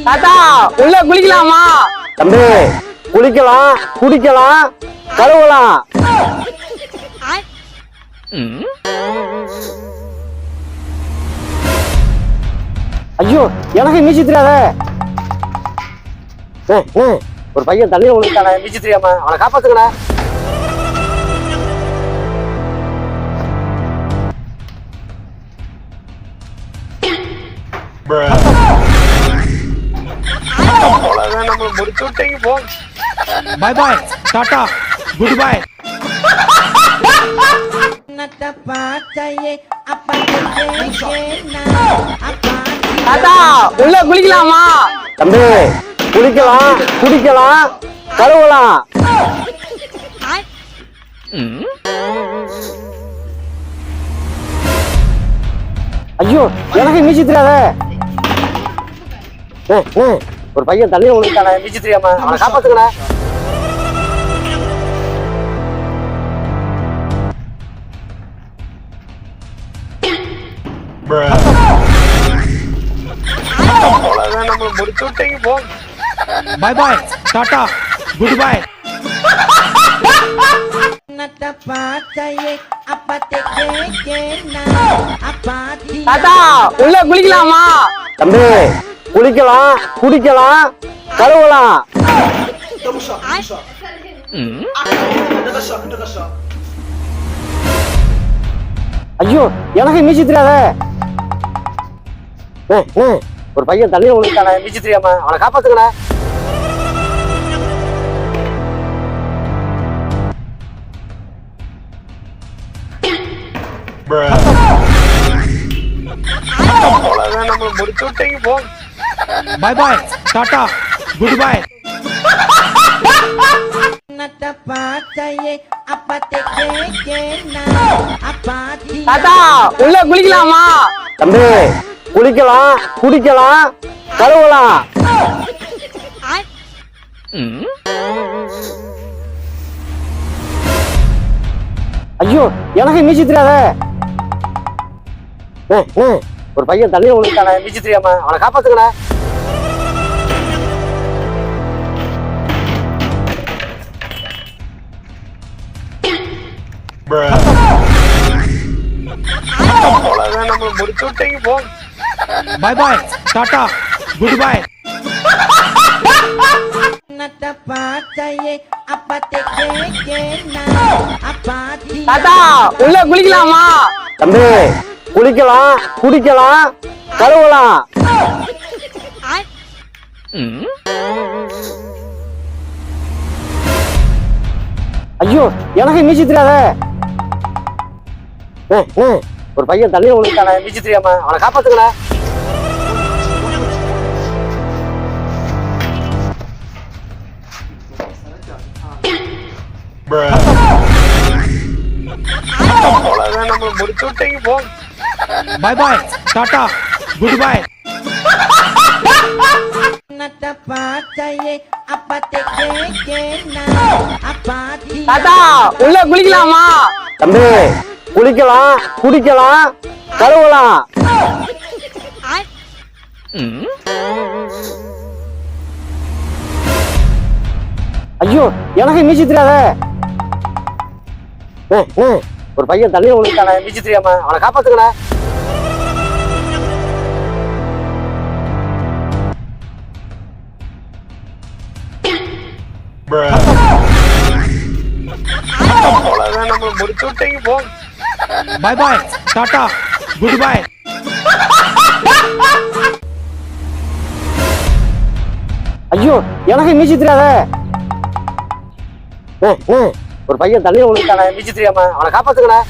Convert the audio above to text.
தாத்தா உள்ள குளிக்கலாமா? தம்பி குளிக்கலாம், குடிக்கலாம், கழுவலாம். ஐயோ எனக்கு நீச்சல் தெரியாத. ஒரு பையன் தண்ணியில் விழுந்துட்டானே, நீச்சல் தெரியாம, அவனை காப்பாத்துக்கண்ணே. Bye bye, Tata, goodbye. தாத்தா உள்ள குளிக்கலாமா? தம்பி குளிக்கலாம், குடிக்கலாம், கழுவலாம். ஐயோ எனக்கு நீச்சல் தெரியாத. ஒரு பையன் தண்ணியில் விழுந்துட்டானே, நீச்சல் தெரியாம, அவனை காப்பாத்துக்கண்ணே. Bye bye, Tata, goodbye. தாத்தா உள்ள குளிக்கலாமா? தம்பி குளிக்கலாம், குடிக்கலாம், கழுவலாம். ஐயோ எனக்கு நீச்சல் தெரியாத. ஒரு பையன் தண்ணியில் விழுந்துட்டானே, நீச்சல் தெரியாம, அவனை காப்பாத்துக்கண்ணே. Bye bye, Tata, goodbye. தாத்தா உள்ள குளிக்கலாமா? தம்பி குளிக்கலாம், குடிக்கலாம், கழுவலாம். ஐயோ எனக்கு நீச்சல் தெரியாத. ஒரு பையன் தண்ணியில் விழுந்துட்டானே, நீச்சல் தெரியாம, அவனை காப்பாத்துக்கண்ணே. Bye bye, Tata, goodbye. தாத்தா உள்ள குளிக்கலாமா? தம்பி குளிக்கலாம், குடிக்கலாம், கழுவலாம். ஐயோ எனக்கு நீச்சல் தெரியாத. ஒரு பையன் தண்ணியில் விழுந்துட்டானே, நீச்சல் தெரியாம, அவனை காப்பாத்துக்கண்ணே. Bye bye, Tata, goodbye. தாத்தா உள்ள குளிக்கலாமா? தம்பி குளிக்கலாம், குடிக்கலாம், கழுவலாம். ஐயோ எனக்கு நீச்சல் தெரியாத. ஒரு பையன் தண்ணியில் விழுந்துட்டானே, நீச்சல் தெரியாம, அவனை காப்பாத்துக்கண்ணே. Bye bye, Tata, goodbye. ஐயோ எனக்கு நீச்சல் தெரியாத. ஒரு பையன் தண்ணியில் விழுந்துட்டானே, நீச்சல் தெரியாம, அவனை காப்பாத்துக்கண்ணே.